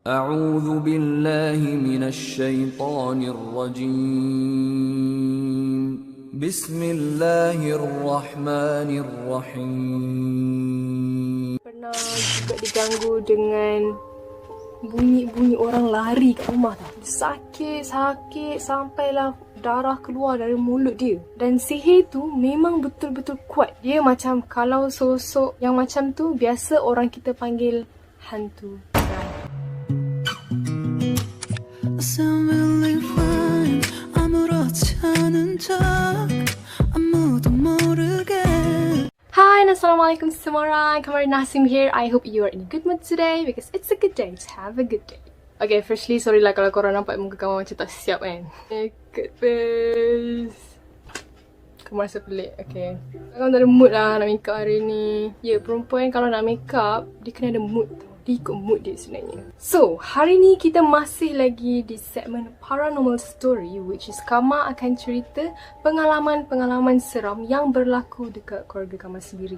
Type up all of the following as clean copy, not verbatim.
أعوذ بالله من الشيطان الرجيم بسم الله الرحمن الرحيم. Pernah juga diganggu dengan bunyi-bunyi orang lari kat rumah tau. Sakit sampailah darah keluar dari mulut dia. Dan sihir tu memang betul-betul kuat. Dia macam kalau sosok yang macam tu biasa orang kita panggil hantu. Hi and Assalamualaikum semua orang. Kamarin Nasim here. I hope you are in a good mood today because it's a good day to have a good day. Okay, firstly, sorry lah kalau korang nampak muka Kamar macam tak siap kan. Naked face. Kamar rasa pelik. Okay. Kamar tak ada mood lah nak make up hari ni. Ya, perempuan kalau nak make up, dia kena ada mood tau. Dia ikut mood dia sebenarnya. So, hari ni kita masih lagi di segmen Paranormal Story, which is Kamar akan cerita pengalaman-pengalaman seram yang berlaku dekat keluarga Kamar sendiri.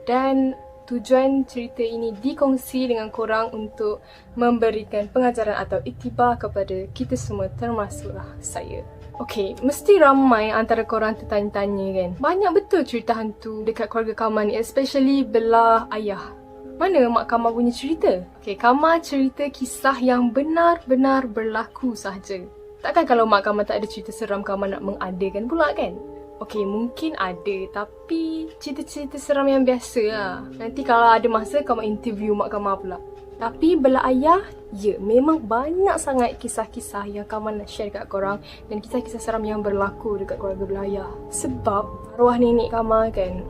Dan tujuan cerita ini dikongsi dengan korang untuk memberikan pengajaran atau iktibar kepada kita semua, termasuklah saya. Okay, mesti ramai antara korang tertanya-tanya kan, banyak betul cerita hantu dekat keluarga Kamar ni, especially belah ayah. Mana mak Kamar punya cerita? Okay, Kamar cerita kisah yang benar-benar berlaku sahaja. Takkan kalau mak Kamar tak ada cerita seram, Kamar nak mengadakan pula kan? Okay, mungkin ada, tapi cerita-cerita seram yang biasa lah. Nanti kalau ada masa, Kamar interview mak Kamar pula. Tapi belah ayah, ya, memang banyak sangat kisah-kisah yang Kamar nak share kat korang. Dan kisah-kisah seram yang berlaku dekat keluarga belah ayah. Sebab arwah nenek Kamar kan,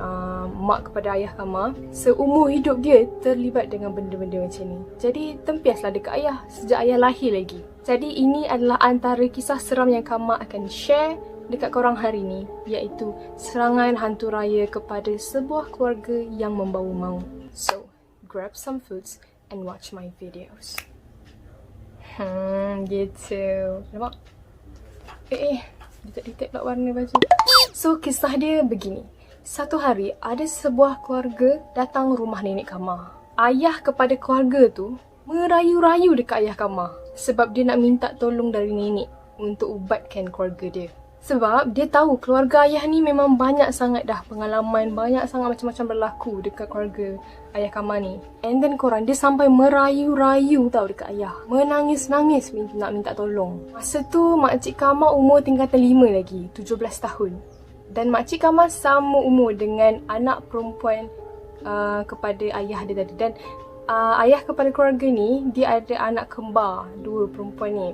mak kepada ayah Kamar, seumur hidup dia terlibat dengan benda-benda macam ni. Jadi tempiaslah dekat ayah sejak ayah lahir lagi. Jadi ini adalah antara kisah seram yang Kamar akan share dekat korang hari ni, iaitu serangan hantu raya kepada sebuah keluarga yang membau maut. So, grab some foods and watch my videos. Gitu. Nampak? Dia tak detect pula warna baju. So, kisah dia begini. Satu hari, ada sebuah keluarga datang rumah nenek Kamar. Ayah kepada keluarga tu merayu-rayu dekat ayah Kamar sebab dia nak minta tolong dari nenek untuk ubatkan keluarga dia. Sebab dia tahu keluarga ayah ni memang banyak sangat dah pengalaman, banyak sangat macam-macam berlaku dekat keluarga ayah Kamar ni. And then korang, dia sampai merayu-rayu tau dekat ayah. Menangis-nangis nak minta tolong. Masa tu makcik Kamar umur tingkatan 5 lagi, 17 tahun. Dan makcik Kamar sama umur dengan anak perempuan kepada ayah dia tadi. Dan ayah kepada keluarga ni, dia ada anak kembar, dua perempuan ni.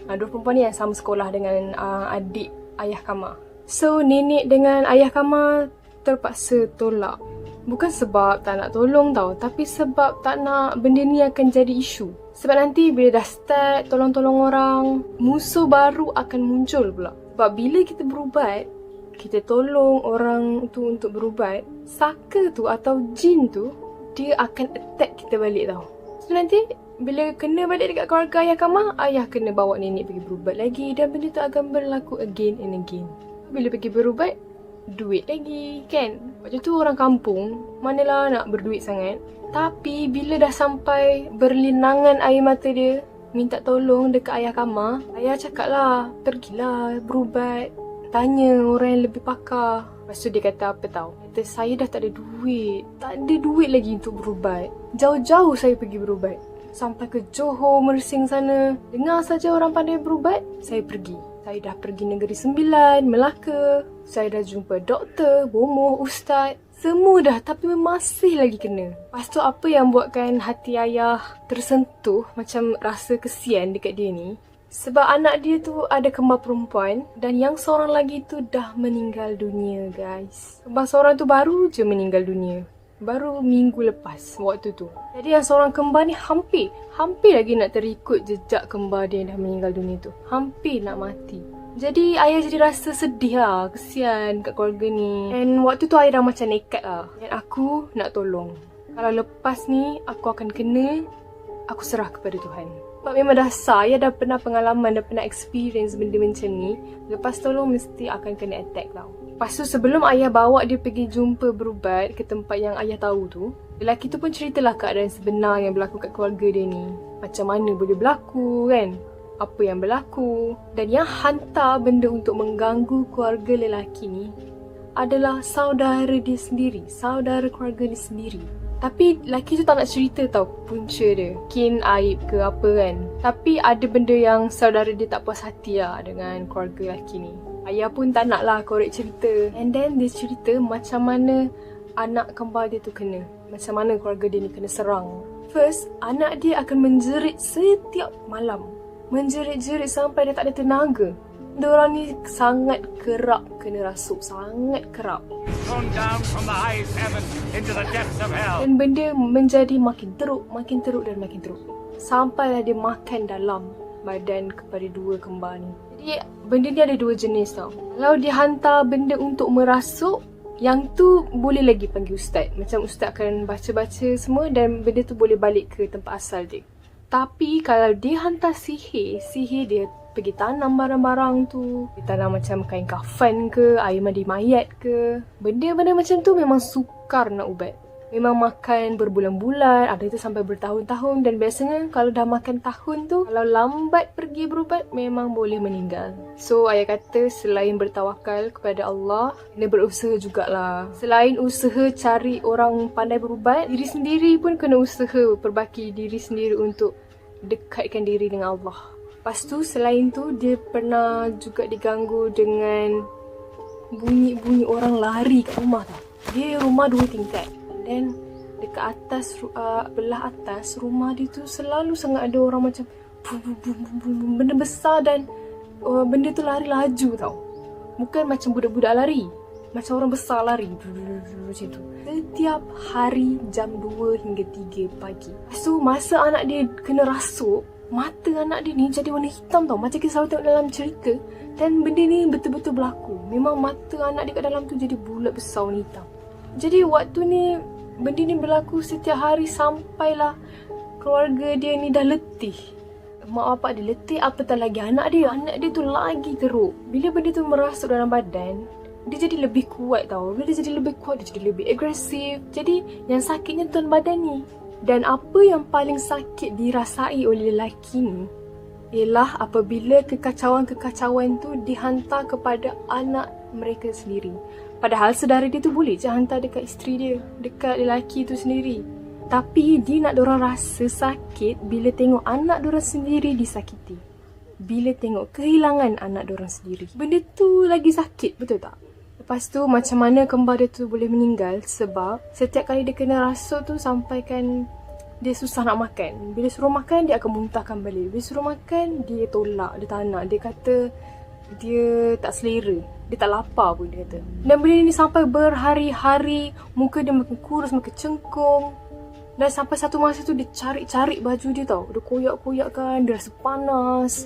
Dua perempuan ni yang sama sekolah dengan adik ayah Kamar. So, nenek dengan ayah Kamar terpaksa tolak. Bukan sebab tak nak tolong tau, tapi sebab tak nak benda ni akan jadi isu. Sebab nanti bila dah start tolong-tolong orang, musuh baru akan muncul pula. Sebab bila kita berubat, kita tolong orang tu untuk berubat, saka tu atau jin tu, dia akan attack kita balik tau. So, nanti bila kena balik dekat keluarga ayah Kamar, ayah kena bawa nenek pergi berubat lagi. Dan benda tu akan berlaku again and again. Bila pergi berubat, duit lagi kan. Macam tu orang kampung, manalah nak berduit sangat. Tapi bila dah sampai berlinangan air mata dia minta tolong dekat ayah Kamar, ayah cakap lah, pergilah berubat, tanya orang yang lebih pakar. Lepas tu dia kata apa tau? Kata, saya dah tak ada duit. Tak ada duit lagi untuk berubat. Jauh-jauh saya pergi berubat. Sampai ke Johor, Mersing sana. Dengar saja orang pandai berubat, saya pergi. Saya dah pergi Negeri Sembilan, Melaka. Saya dah jumpa doktor, bomoh, ustaz. Semua dah, tapi masih lagi kena. Lepas tu apa yang buatkan hati ayah tersentuh, macam rasa kesian dekat dia ni? Sebab anak dia tu ada kembar perempuan dan yang seorang lagi tu dah meninggal dunia, guys. Kembar seorang tu baru je meninggal dunia. Baru minggu lepas waktu tu. Jadi yang seorang kembar ni hampir lagi nak terikut jejak kembar dia yang dah meninggal dunia tu. Hampir nak mati. Jadi ayah jadi rasa sedih lah, kesian kat keluarga ni. And waktu tu ayah dah macam nekat lah. Dan aku nak tolong. Kalau lepas ni aku akan kena, aku serah kepada Tuhan. Sebab memang dah sah, ayah dah pernah pengalaman, dah pernah experience benda macam ni. Lepas tolong mesti akan kena attack tau. Lepas tu sebelum ayah bawa dia pergi jumpa berubat ke tempat yang ayah tahu tu, lelaki tu pun ceritalah keadaan sebenar yang berlaku kat keluarga dia ni. macam mana boleh berlaku kan? Apa yang berlaku? Dan yang hantar benda untuk mengganggu keluarga lelaki ni adalah saudara dia sendiri, saudara keluarga dia sendiri. Tapi lelaki tu tak nak cerita tau punca dia. Mungkin aib ke apa kan. Tapi ada benda yang saudara dia tak puas hati lah dengan keluarga lelaki ni. Ayah pun tak nak lah korek cerita. And then dia cerita macam mana anak kembar dia tu kena. Macam mana keluarga dia ni kena serang. First, anak dia akan menjerit setiap malam. Menjerit-jerit sampai dia tak ada tenaga. Diorang ni sangat kerap kena rasuk. Sangat kerap. Dan benda menjadi makin teruk dan makin teruk. Sampailah dia makan dalam badan kepada dua kembar ni. Jadi benda ni ada dua jenis tau. Kalau dia hantar benda untuk merasuk, yang tu boleh lagi panggil ustaz. Macam ustaz akan baca-baca semua dan benda tu boleh balik ke tempat asal dia. Tapi kalau dia hantar sihir dia pergi tanam barang-barang tu. Dia tanam macam kain kafan ke, air mandi mayat ke. Benda-benda macam tu memang sukar nak ubat. Memang makan berbulan-bulan, ada tu sampai bertahun-tahun. Dan biasanya kalau dah makan tahun tu, kalau lambat pergi berubat, memang boleh meninggal. So ayah kata selain bertawakal kepada Allah, kena berusaha jugalah. Selain usaha cari orang pandai berubat, diri sendiri pun kena usaha perbaki diri sendiri untuk dekatkan diri dengan Allah. Lepas tu selain tu dia pernah juga diganggu dengan bunyi-bunyi orang lari kat rumah tau. Dia rumah 2 tingkat. Dan dekat atas, belah atas rumah dia tu selalu sangat ada orang macam benda besar dan benda tu lari laju tau. Bukan macam budak-budak lari. Macam orang besar lari. Macam tu. Setiap hari jam 2 hingga 3 pagi. So masa anak dia kena rasuk, mata anak dia ni jadi warna hitam tau. Macam kita selalu tengok dalam cerita. Dan benda ni betul-betul berlaku. Memang mata anak dia kat dalam tu jadi bulat besar warna hitam. Jadi waktu ni benda ni berlaku setiap hari sampailah keluarga dia ni dah letih. Mak bapak dia letih, apatah lagi anak dia. Anak dia tu lagi teruk. Bila benda tu merasuk dalam badan, dia jadi lebih kuat tau. Bila dia jadi lebih kuat, dia jadi lebih agresif. Jadi yang sakitnya tuan badan ni. Dan apa yang paling sakit dirasai oleh lelaki ni ialah apabila kekacauan-kekacauan tu dihantar kepada anak mereka sendiri. Padahal saudara dia tu boleh je hantar dekat isteri dia, dekat lelaki tu sendiri. Tapi dia nak dorang rasa sakit bila tengok anak dorang sendiri disakiti. Bila tengok kehilangan anak dorang sendiri. Benda tu lagi sakit, betul tak? Lepas tu macam mana kembar dia tu boleh meninggal sebab setiap kali dia kena rasuk tu sampaikan dia susah nak makan. Bila suruh makan, dia akan muntahkan balik. Bila suruh makan, dia tolak, dia tak nak. Dia kata dia tak selera. Dia tak lapar pun dia kata. Dan benda ni sampai berhari-hari, muka dia makin kurus, makin cengkung. Dan sampai satu masa tu dia cari-cari baju dia tau. Dia koyak-koyakkan, dia rasa panas.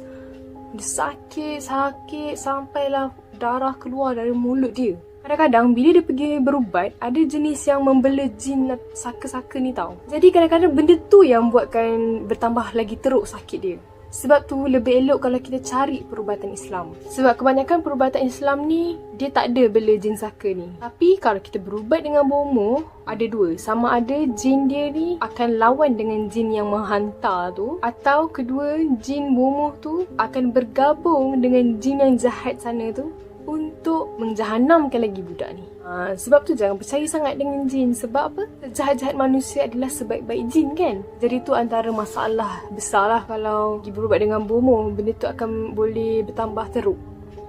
Dia sakit sampailah darah keluar dari mulut dia. Kadang-kadang bila dia pergi berubat, ada jenis yang membela jin saka-saka ni tau. Jadi kadang-kadang benda tu yang buatkan bertambah lagi teruk sakit dia. Sebab tu lebih elok kalau kita cari perubatan Islam. Sebab kebanyakan perubatan Islam ni, dia tak ada bela jin saka ni. Tapi kalau kita berubat dengan bomoh, ada dua. Sama ada jin dia ni akan lawan dengan jin yang menghantar tu. Atau kedua, jin bomoh tu akan bergabung dengan jin yang jahat sana tu untuk menjahanamkan lagi budak ni. Sebab tu jangan percaya sangat dengan jin. Sebab apa? Jahat-jahat manusia adalah sebaik-baik jin kan. Jadi tu antara masalah besar lah kalau pergi berubat dengan bomoh. Benda tu akan boleh bertambah teruk.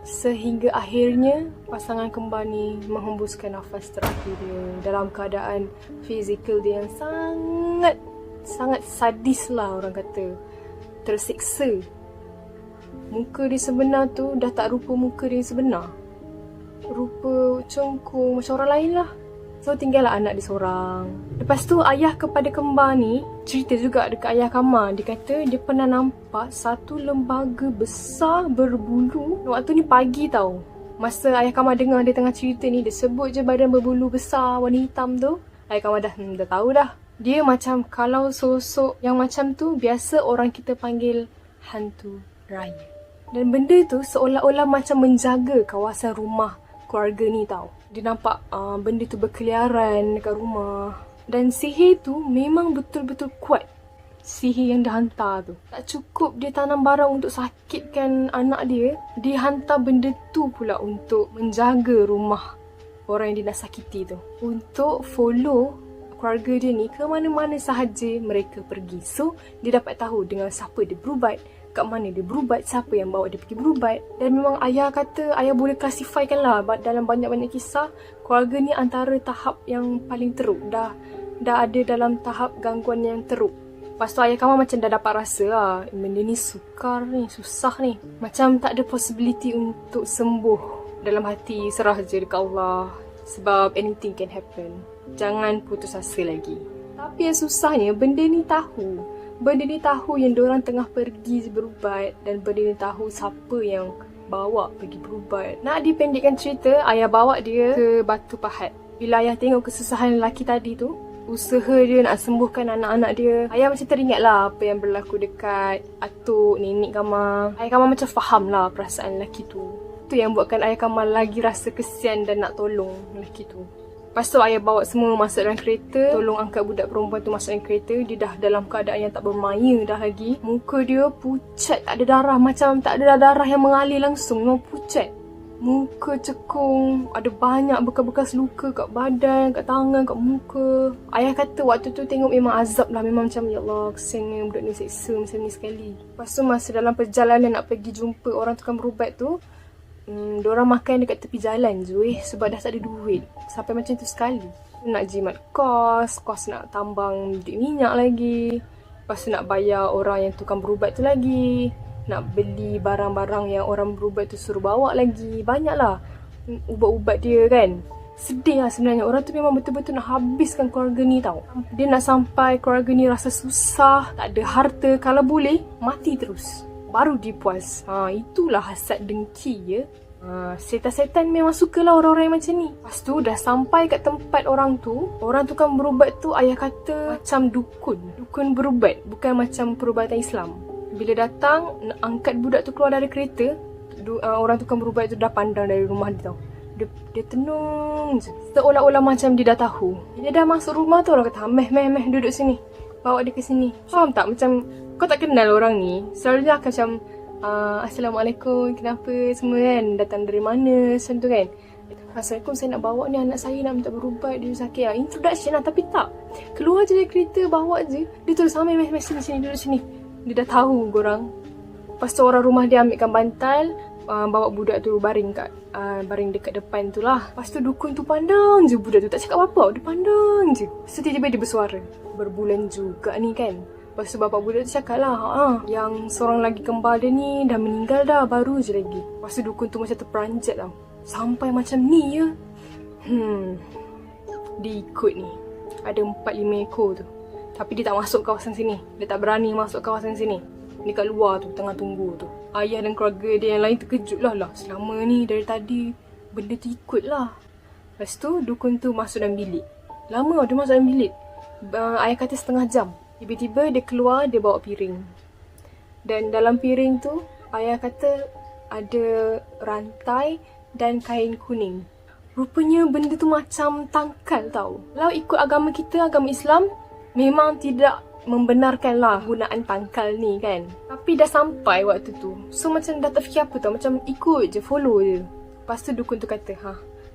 Sehingga akhirnya pasangan kembar ni menghembuskan nafas terakhir dia dalam keadaan fizikal dia yang sangat sadis lah orang kata. Tersiksa. Muka dia sebenar tu dah tak rupa muka dia sebenar. Rupa cengkung macam orang lain lah. So tinggallah anak dia seorang. Lepas tu ayah kepada kembar ni cerita juga dekat ayah kamar. Dia kata dia pernah nampak satu lembaga besar berbulu. Waktu ni pagi tau. Masa ayah kamar dengar dia tengah cerita ni, dia sebut je badan berbulu besar warna hitam tu. Ayah kamar dah tahu dah. Dia macam kalau sosok yang macam tu biasa orang kita panggil hantu raya. Dan benda tu seolah-olah macam menjaga kawasan rumah keluarga ni tau. Dia nampak benda tu berkeliaran dekat rumah. Dan sihir tu memang betul-betul kuat. sihir yang dia hantar tu. Tak cukup dia tanam barang untuk sakitkan anak dia, dia hantar benda tu pula untuk menjaga rumah orang yang dia nak sakiti tu. Untuk follow keluarga dia ni ke mana-mana sahaja mereka pergi. So, dia dapat tahu dengan siapa dia berubat, kat mana dia berubat, siapa yang bawa dia pergi berubat. Dan memang ayah kata, ayah boleh klasifikkan lah dalam banyak-banyak kisah, keluarga ni antara tahap yang paling teruk. Dah ada dalam tahap gangguan yang teruk. Lepas tu ayah Kamal macam dah dapat rasa lah, benda ni sukar ni, susah ni. Macam tak ada possibility untuk sembuh. Dalam hati serah je dekat Allah. Sebab anything can happen. Jangan putus asa lagi. Tapi yang susahnya, benda ni tahu. Benda ni tahu yang diorang tengah pergi berubat. Dan benda ni tahu siapa yang bawa pergi berubat. Nak dipendekkan cerita, ayah bawa dia ke Batu Pahat. Bila ayah tengok kesusahan lelaki tadi tu, usaha dia nak sembuhkan anak-anak dia, ayah macam teringat lah apa yang berlaku dekat atuk, nenek Kamal. Ayah Kamal macam faham lah perasaan lelaki tu. Itu yang buatkan ayah Kamal lagi rasa kesian dan nak tolong lelaki tu. Lepas tu ayah bawa semua masuk dalam kereta, tolong angkat budak perempuan tu masuk dalam kereta. Dia dah dalam keadaan yang tak bermaya dah lagi. Muka dia pucat, tak ada darah, macam tak ada darah yang mengalir langsung, memang pucat. Muka cekung, ada banyak bekas-bekas luka kat badan, kat tangan, kat muka. Ayah kata waktu tu tengok memang azab lah. Memang macam, ya Allah, kesiannya budak ni seksa macam ni sekali. Lepas tu masa dalam perjalanan nak pergi jumpa orang tukang berubat tu, diorang makan dekat tepi jalan je sebab dah tak ada duit. Sampai macam tu sekali. Nak jimat kos nak tambang duit minyak lagi. Lepas tu nak bayar orang yang tukang berubat tu lagi. Nak beli barang-barang yang orang berubat tu suruh bawa lagi. Banyak lah ubat-ubat dia kan. Sedih lah sebenarnya. Orang tu memang betul-betul nak habiskan keluarga ni tau. Dia nak sampai keluarga ni rasa susah, tak ada harta. Kalau boleh, mati terus. Baru dia puas. Itulah hasad dengki ya. Setan-setan memang sukalah orang-orang yang macam ni. Lepas tu dah sampai kat tempat orang tu. Orang tukang berubat tu ayah kata macam dukun. Dukun berubat. Bukan macam perubatan Islam. Bila datang, nak angkat budak tu keluar dari kereta, orang tukang berubat tu dah pandang dari rumah dia tau. Dia tenung je. Seolah-olah macam dia dah tahu. Dia dah masuk rumah tu, orang kata, meh, duduk sini. Bawa dia ke sini. Faham tak? Macam kau tak kenal orang ni. Selalunya akan macam, Assalamualaikum, kenapa semua kan? Datang dari mana? Macam tu kan? Assalamualaikum, saya nak bawa ni anak saya nak minta berubat, dia sakit. Introduction lah, tapi tak. Keluar je dari kereta, bawa je. Dia terus sampai meh, sini, duduk sini. Dia dah tahu korang. Lepas tu orang rumah dia ambilkan bantal, bawa budak tu baring dekat depan tu lah. Lepas tu dukun tu pandang je budak tu, tak cakap apa-apa, dia pandang je. Lepas tu tiba-tiba dia bersuara, berbulan juga ni kan. Lepas tu bapak budak tu cakap lah, yang seorang lagi kembar dia ni dah meninggal dah, baru je lagi. Lepas tu dukun tu macam terperanjat tau. Sampai macam ni ya. Dia ikut ni. Ada 4-5 ekor tu. Tapi dia tak masuk kawasan sini. Dia tak berani masuk kawasan sini. Dia kat luar tu, tengah tunggu tu. Ayah dan keluarga dia yang lain terkejut lah. Selama ni dari tadi benda tu ikut lah. Lepas tu dukun tu masuk dalam bilik. Lama dia masuk dalam bilik. Ayah kata setengah jam. Tiba-tiba dia keluar, dia bawa piring. Dan dalam piring tu ayah kata ada rantai dan kain kuning. Rupanya benda tu macam tangkal tau. Kalau ikut agama kita, agama Islam, memang tidak membenarkan lah gunaan tangkal ni kan. Tapi dah sampai waktu tu. So macam dah tak fikir apa tau. Macam ikut je, follow je. Lepas tu dukun tu kata,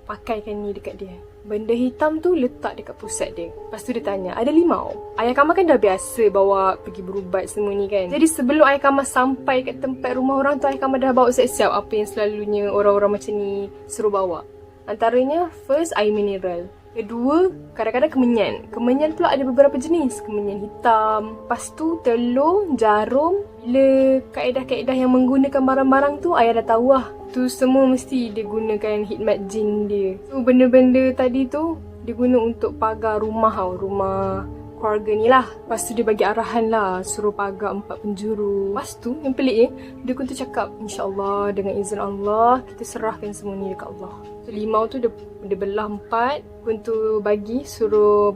pakaikan ni dekat dia. Benda hitam tu letak dekat pusat dia. Lepas tu dia tanya, ada limau? Ayah Kamal kan dah biasa bawa pergi berubat semua ni kan. Jadi sebelum Ayah Kamal sampai kat tempat rumah orang tu, Ayah Kamal dah bawa siap-siap apa yang selalunya orang-orang macam ni suruh bawa. Antaranya, first, air mineral. Kedua, kadang-kadang kemenyan. Kemenyan pula ada beberapa jenis. Kemenyan hitam. Lepas tu, telur, jarum. Bila kaedah-kaedah yang menggunakan barang-barang tu, ayah dah tahu lah. Tu semua mesti dia gunakan hikmat jin dia. So, benda-benda tadi tu, dia guna untuk pagar rumah tau. Rumah keluarga ni lah. Lepas tu dia bagi arahan lah, suruh pagar 4 penjuru. Lepas tu, yang peliknya, dia tu cakap, InsyaAllah, dengan izin Allah, kita serahkan semua ni dekat Allah. So, limau tu dia belah 4. Dukun tu bagi, suruh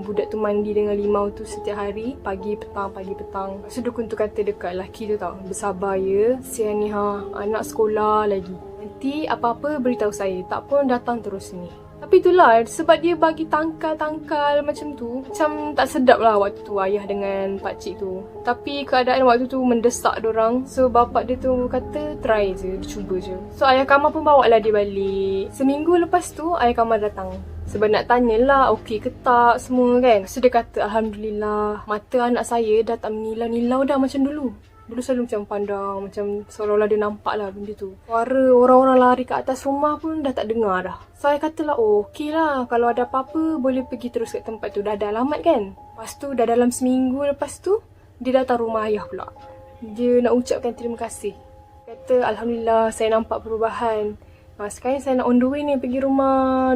budak tu mandi dengan limau tu setiap hari. Pagi, petang. So, dukun tu kata dekat lelaki tu tau, bersabar ya, siang ni anak sekolah lagi. Nanti apa-apa beritahu saya, tak pun datang terus sini. Tapi itulah, sebab dia bagi tangkal-tangkal macam tu, macam tak sedap lah waktu tu ayah dengan pakcik tu. Tapi keadaan waktu tu mendesak dorang. So bapak dia tu kata try je, dia cuba je. So ayah Kamal pun bawa lah dia balik. Seminggu lepas tu ayah Kamal datang. Sebab nak tanyalah okey ke tak semua kan. So dia kata Alhamdulillah, mata anak saya dah tak menilau-nilau dah macam dulu. Dulu selalu macam pandang, macam seolah-olah dia nampak lah benda tu. Suara orang-orang lari kat atas rumah pun dah tak dengar dah. So, saya katalah, oh okey lah. Kalau ada apa-apa, boleh pergi terus kat tempat tu. Dah ada alamat kan? Lepas tu, dah dalam seminggu lepas tu, dia datang rumah ayah pula. Dia nak ucapkan terima kasih. Kata, Alhamdulillah, saya nampak perubahan. Sekarang saya nak on the way ni pergi rumah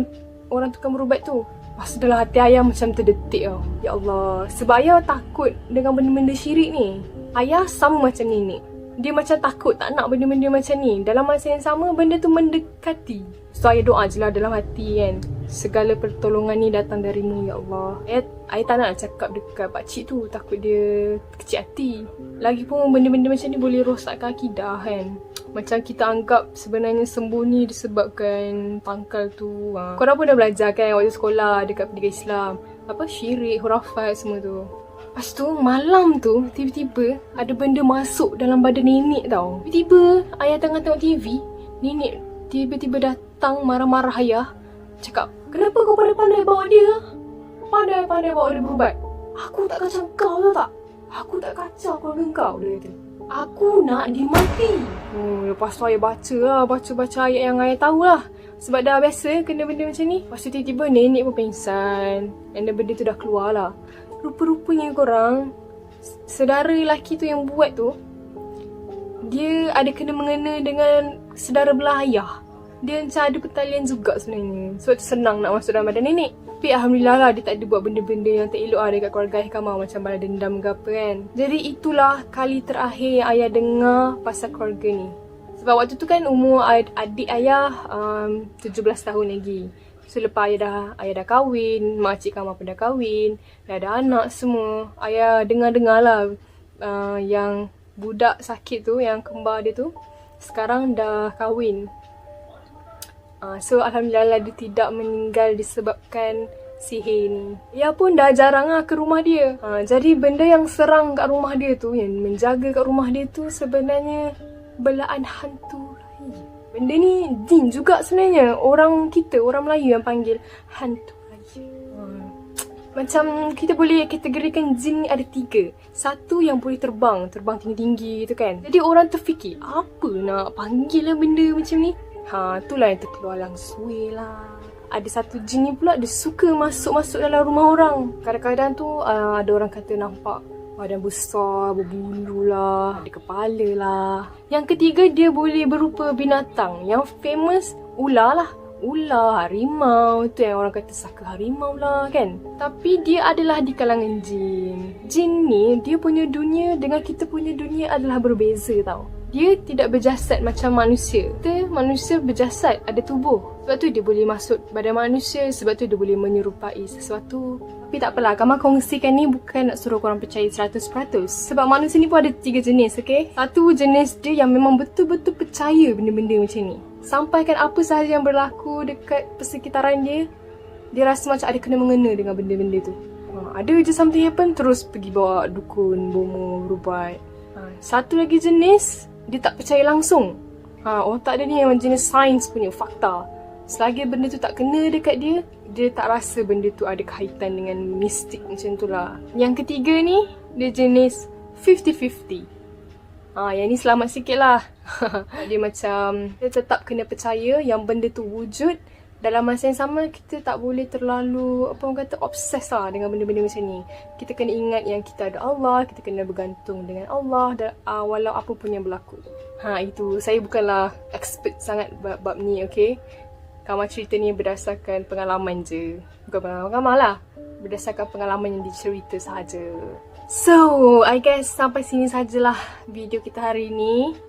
orang tukang berubat tu. Lepas tu dalam hati ayah macam terdetik tau. Ya Allah. Sebab ayah takut dengan benda-benda syirik ni. Ayah sama macam nenek. Dia macam takut tak nak benda-benda macam ni. Dalam masa yang sama, benda tu mendekati. So, ayah doa je lah dalam hati kan. Segala pertolongan ni datang darimu, Ya Allah. Ayah tak nak cakap dekat pakcik tu. Takut dia kecil hati. Lagipun benda-benda macam ni boleh rosakkan akidah kan. Macam kita anggap sebenarnya sembuh ni disebabkan pangkal tu. Korang pun dah belajar kan waktu sekolah dekat pendidikan Islam. Apa syirik, hurafat semua tu. Lepas tu malam tu tiba-tiba ada benda masuk dalam badan nenek tau. Tiba-tiba ayah tengah tengok TV. Nenek tiba-tiba datang marah-marah ayah. Cakap, kenapa kau pandai-pandai bawa dia? Pandai-pandai bawa dia berubat. Aku tak kacau kau tau tak? Aku tak kacau keluarga kau, dia kata. Aku nak dia mati. Lepas tu ayah baca lah. Baca-baca ayat yang ayah tahulah. Sebab dah biasa kena benda macam ni. Lepas tu tiba-tiba nenek pun pengsan. And then benda tu dah keluar lah. Rupa-rupanya korang, saudara lelaki tu yang buat tu, dia ada kena mengena dengan saudara belah ayah. Dia macam ada pertalian juga sebenarnya. Sebab tu senang nak masuk dalam badan nenek. Tapi Alhamdulillah lah dia tak ada buat benda-benda yang tak elok lah dekat keluarga ayah Kamal. Macam balas dendam ke apa kan. Jadi itulah kali terakhir yang ayah dengar pasal keluarga ni. Sebab waktu tu kan umur adik ayah 17 tahun lagi. So lepas ayah dah kahwin, makcik Kamal pun dah kahwin, dah ada anak semua. Ayah dengar-dengar lah yang budak sakit tu, yang kembar dia tu, sekarang dah kahwin. So Alhamdulillah dia tidak meninggal disebabkan sihir ni. Ia pun dah jarang lah ke rumah dia. Jadi benda yang serang kat rumah dia tu, yang menjaga kat rumah dia tu sebenarnya belaan hantu raya. Benda ni jin juga sebenarnya. Orang kita, orang Melayu yang panggil hantu raya. Macam kita boleh kategorikan jin ni ada 3. Satu yang boleh terbang tinggi-tinggi gitu kan. Jadi orang terfikir, apa nak panggil lah benda macam ni? Itulah yang terkeluar langsung lah. Ada satu jin ni pula dia suka masuk-masuk dalam rumah orang. Kadang-kadang tu ada orang kata nampak badan besar, berbulu lah, ada kepala lah. Yang ketiga, dia boleh berupa binatang. Yang famous, ular lah. Ular, harimau. Itu yang orang kata saka harimau lah kan. Tapi dia adalah di kalangan jin. Jin ni, dia punya dunia dengan kita punya dunia adalah berbeza tau. Dia tidak berjasad macam manusia. Kita manusia berjasad, ada tubuh. Sebab tu dia boleh masuk badan manusia. Sebab tu dia boleh menyerupai sesuatu. Tapi tak apalah, Kamal kongsikan ni bukan nak suruh korang percaya 100%. Sebab manusia ni pun ada 3 jenis, okay? Satu jenis dia yang memang betul-betul percaya benda-benda macam ni. Sampaikan apa sahaja yang berlaku dekat persekitaran dia, dia rasa macam ada kena-mengena dengan benda-benda tu. Ada je something happen, terus pergi bawa dukun, bomo, berubat. Satu lagi jenis, dia tak percaya langsung. Otak dia ni memang jenis sains punya, fakta. Selagi benda tu tak kena dekat dia, dia tak rasa benda tu ada kaitan dengan mistik macam tu lah. Yang ketiga ni, dia jenis 50-50. Yang ni selamat sikit lah. Dia macam, dia tetap kena percaya yang benda tu wujud. Dalam masa yang sama, kita tak boleh terlalu, apa orang kata, obses lah dengan benda-benda macam ni. Kita kena ingat yang kita ada Allah, kita kena bergantung dengan Allah, dan, walau apa pun yang berlaku. Itu, saya bukanlah expert sangat bab ni, okay? Kamal cerita ni berdasarkan pengalaman je. Bukan pengalaman Kamal lah. Berdasarkan pengalaman yang dicerita sahaja. So, I guess sampai sini sajalah video kita hari ni.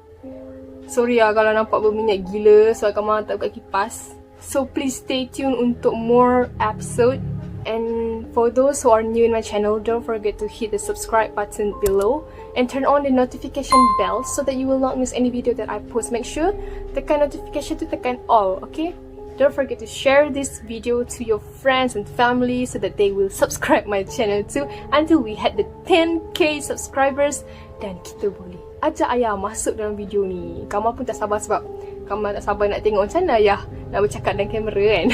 Sorry lah kalau nampak berminyak gila sebab Kamal tak buka kipas. So, please stay tuned untuk more episode. And for those who are new in my channel, don't forget to hit the subscribe button below and turn on the notification bell so that you will not miss any video that I post. Make sure tekan notification to tekan all, okay? Don't forget to share this video to your friends and family so that they will subscribe my channel too until we had the 10k subscribers dan kita boleh ajak ayah masuk dalam video ni. Kamu pun tak sabar sebab kamu tak sabar nak tengok macam mana ayah nak bercakap dengan kamera kan.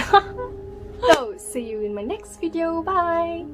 So, see you in my next video. Bye.